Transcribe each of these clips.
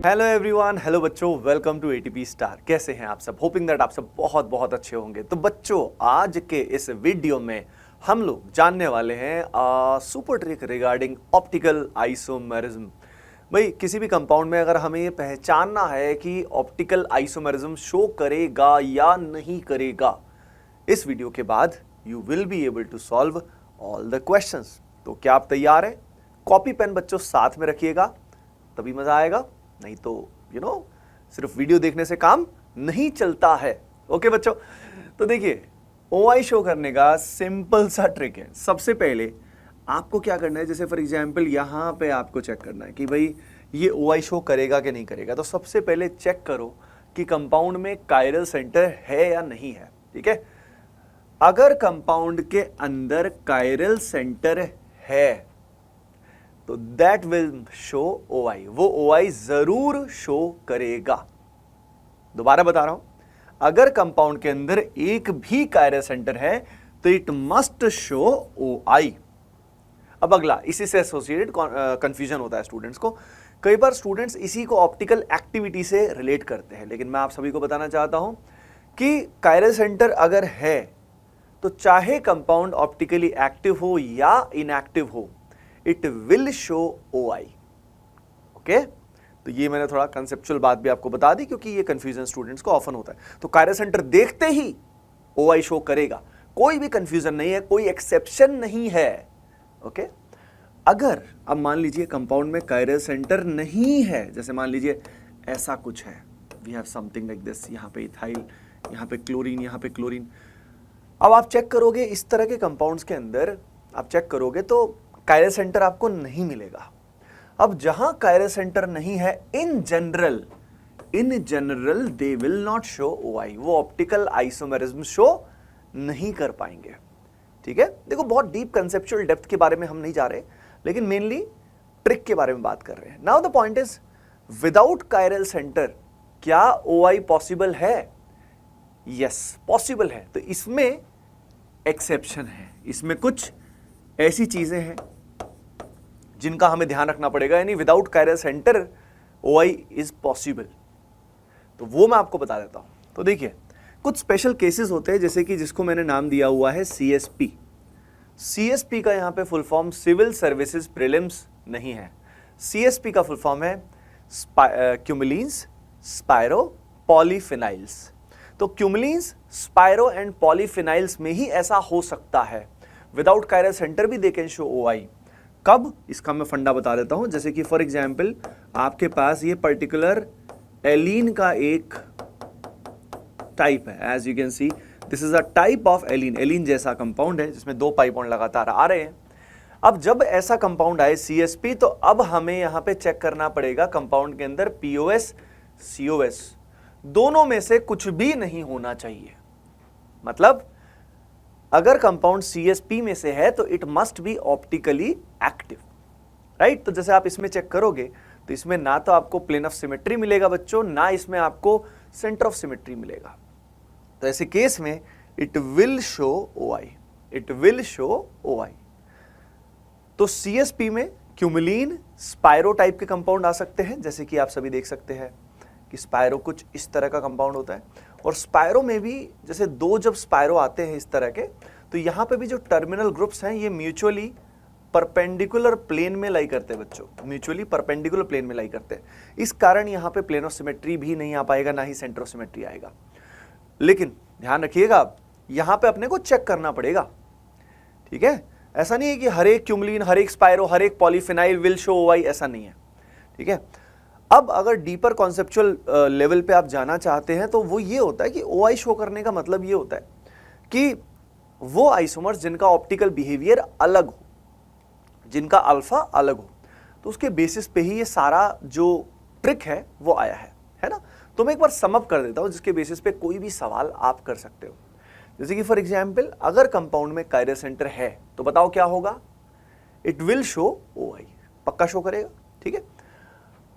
Hello everyone, hello बच्चों, welcome to ATP star. कैसे हैं आप सब? होपिंग दैट आप सब बहुत बहुत अच्छे होंगे। तो बच्चों, आज के इस वीडियो में हम लोग जानने वाले हैं super trick regarding optical isomerism. भाई, किसी भी कंपाउंड में अगर हमें ये पहचानना है कि ऑप्टिकल आइसोमेरिज्म शो करेगा या नहीं करेगा, इस वीडियो के बाद you will be able to solve all the questions. तो क्या आप तैयार हैं? कॉपी पेन बच्चों साथ में रखिएगा, तभी मजा आएगा, नहीं तो सिर्फ वीडियो देखने से काम नहीं चलता है। ओके बच्चों, तो देखिए, OI शो करने का सिंपल सा ट्रिक है। सबसे पहले आपको क्या करना है, जैसे फॉर एग्जांपल यहां पे आपको चेक करना है कि भाई ये OI शो करेगा कि नहीं करेगा। तो सबसे पहले चेक करो कि कंपाउंड में कायरल सेंटर है या नहीं है। ठीक है, अगर कंपाउंड के अंदर कायरल सेंटर है तो दैट विल शो OI, वो OI जरूर शो करेगा। दोबारा बता रहा हूं, अगर कंपाउंड के अंदर एक भी कायरल सेंटर है तो इट मस्ट शो OI। अब अगला, इसी से एसोसिएटेड कंफ्यूजन होता है स्टूडेंट्स को। कई बार स्टूडेंट्स इसी को ऑप्टिकल एक्टिविटी से रिलेट करते हैं, लेकिन मैं आप सभी को बताना चाहता हूं कि कायरल सेंटर अगर है तो चाहे कंपाउंड ऑप्टिकली एक्टिव हो या इनएक्टिव हो, it will show OI। Okay, तो ये मैंने थोड़ा कंसेप्चुअल बात भी आपको बता दी, क्योंकि ये कंफ्यूजन स्टूडेंट्स को ऑफन होता है। तो कायरल सेंटर देखते ही OI शो करेगा, कोई भी कंफ्यूजन नहीं है, कोई एक्सेप्शन नहीं है। ओके, अगर अब मान लीजिए कंपाउंड में कायरल सेंटर नहीं है, जैसे मान लीजिए ऐसा कुछ है, we have something like this, यहां पे इथाइल, यहां पे क्लोरीन, यहां पे क्लोरीन। अब आप चेक करोगे इस तरह के कंपाउंड्स के अंदर, आप चेक करोगे तो कायरल सेंटर आपको नहीं मिलेगा। अब जहां कायरल सेंटर नहीं है, in general they will not show OI, वो ऑप्टिकल आइसोमेरिज्म शो नहीं कर पाएंगे। ठीक है, देखो, बहुत डीप कंसेप्चुअल डेप्थ के बारे में हम नहीं जा रहे, लेकिन मेनली ट्रिक के बारे में बात कर रहे हैं। Now the point is, without chiral centre क्या OI पॉसिबल है? यस, पॉसिबल है। तो इसमें एक्सेप्शन है, इसमें कुछ ऐसी चीजें हैं जिनका हमें ध्यान रखना पड़ेगा, यानी without chiral centre OI is possible. तो वो मैं आपको बता देता हूं। तो देखिए, कुछ स्पेशल केसेस होते हैं, जैसे कि जिसको मैंने नाम दिया हुआ है CSP। CSP का यहां पे full form civil services prelims नहीं है। CSP का फुल फॉर्म है क्यूमुलिन्स स्पायरो पॉलीफिनाइल्स। तो क्यूमुलिन्स, स्पायरो एंड पॉलीफिनाइल्स में ही ऐसा हो सकता है, विदाउट कायरल सेंटर भी दे कैन शो OI। कब? इसका मैं फंडा बता देता हूं। जैसे कि फॉर एग्जांपल आपके पास ये पर्टिकुलर एलीन का एक टाइप है, as you can see this is a type of allene. Allene जैसा कंपाउंड है जिसमें 2 पाई बॉन्ड लगातार आ रहे हैं। अब जब ऐसा कंपाउंड आए CSP, तो अब हमें यहां पे चेक करना पड़ेगा कंपाउंड के अंदर POS COS दोनों में से कुछ भी नहीं होना चाहिए। मतलब अगर कंपाउंड CSP में से है तो it must be optically active, right. तो जैसे आप इसमें चेक करोगे तो इसमें ना तो आपको प्लेन ऑफ सिमेट्री मिलेगा बच्चों, ना इसमें आपको सेंटर ऑफ सिमेट्री मिलेगा। तो ऐसे केस में it will show OI, it will show OI। तो CSP में क्यूमुलिन, स्पायरो टाइप के कंपाउंड आ सकते हैं, जैसे कि आप सभी देख सकते हैं कि स्पायरो कुछ इस तरह का कंपाउंड होता है। और स्पायरो में भी जैसे 2 जब स्पायरो आते हैं इस तरह के, तो यहां पे भी जो टर्मिनल ग्रुप्स हैं ये म्यूचुअली परपेंडिकुलर प्लेन में लाई करते हैं बच्चों, म्यूचुअली परपेंडिकुलर प्लेन में लाई करते हैं। इस कारण यहां पे प्लेन ऑफ सिमेट्री भी नहीं आ पाएगा, ना ही सेंटर ऑफ सिमेट्री आएगा। लेकिन ध्यान रखिएगा, यहां पे अपने को चेक करना पड़ेगा। ठीक है, ऐसा नहीं है कि हर एक क्यूमुलिन, हर एक स्पायरो, हर एक पॉलीफिनाइल विल शो OI, ऐसा नहीं है। ठीक है, अब अगर डीपर कॉन्सेप्चुअल लेवल पे आप जाना चाहते हैं तो वो ये होता है कि OI शो करने का मतलब ये होता है कि वो आइसोमर्स जिनका ऑप्टिकल बिहेवियर अलग हो, जिनका अल्फा अलग हो, तो उसके बेसिस पे ही ये सारा जो ट्रिक है वो आया है ना। तो मैं एक बार समअप कर देता हूं, जिसके बेसिस पे कोई भी सवाल आप कर सकते हो। जैसे कि फॉर एग्जाम्पल, अगर कंपाउंड में कायरल सेंटर है तो बताओ क्या होगा? इट विल शो OI, पक्का शो करेगा। ठीक है,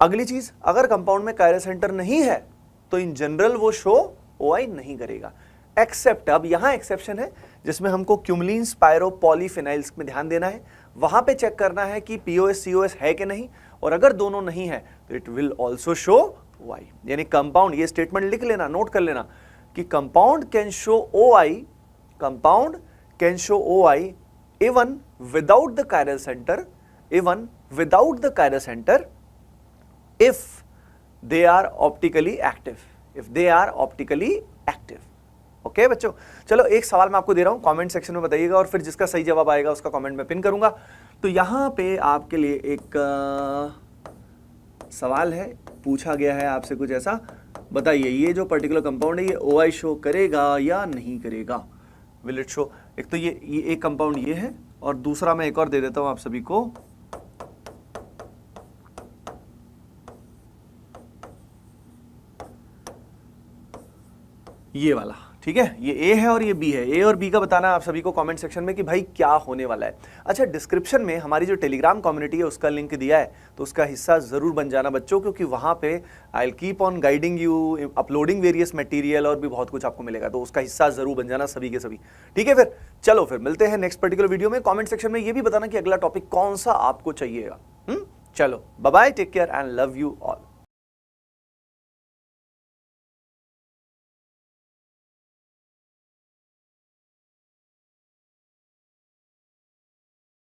अगली चीज, अगर कंपाउंड में कायरल सेंटर नहीं है तो इन जनरल वो शो OI नहीं करेगा, एक्सेप्ट, अब यहां एक्सेप्शन है जिसमें हमको क्यूमुलिन, स्पायरो, पॉलीफिनाइल्स में ध्यान देना है। वहां पे चेक करना है कि POS COS है कि नहीं, और अगर दोनों नहीं है तो it will also show y। यानी कंपाउंड, ये स्टेटमेंट लिख लेना, नोट कर लेना कि compound can show OI, compound can show OI even without the chiral centre, even without the chiral centre if they are optically active, if they are optically active। Okay बच्चों, चलो एक सवाल मैं आपको दे रहा हूं, कमेंट सेक्शन में बताइएगा और फिर जिसका सही जवाब आएगा उसका कमेंट में पिन करूंगा। तो यहां पे आपके लिए एक सवाल है, पूछा गया है आपसे कुछ ऐसा, बताइए ये जो पर्टिकुलर कंपाउंड है ये OI शो करेगा या नहीं करेगा, विल इट शो। एक तो ये एक कंपाउंड ये है और दूसरा मैं एक और दे देता हूं आप सभी को, ये वाला, ठीक है, ये ए है और ये बी है। ए और बी का बताना आप सभी को कमेंट सेक्शन में कि भाई क्या होने वाला है। अच्छा, डिस्क्रिप्शन में हमारी जो टेलीग्राम कम्युनिटी है उसका लिंक दिया है, तो उसका हिस्सा जरूर बन जाना बच्चों, क्योंकि वहां पे I will keep on guiding you, uploading various material और भी बहुत कुछ आपको मिलेगा, तो उसका हिस्सा जरूर बन जाना सभी के सभी। ठीक है, फिर चलो फिर मिलते हैं नेक्स्ट पर्टिकुलर वीडियो में। कॉमेंट सेक्शन में ये भी बताना कि अगला टॉपिक कौन सा आपको चाहिएगा। चलो bye bye, take care and love you all.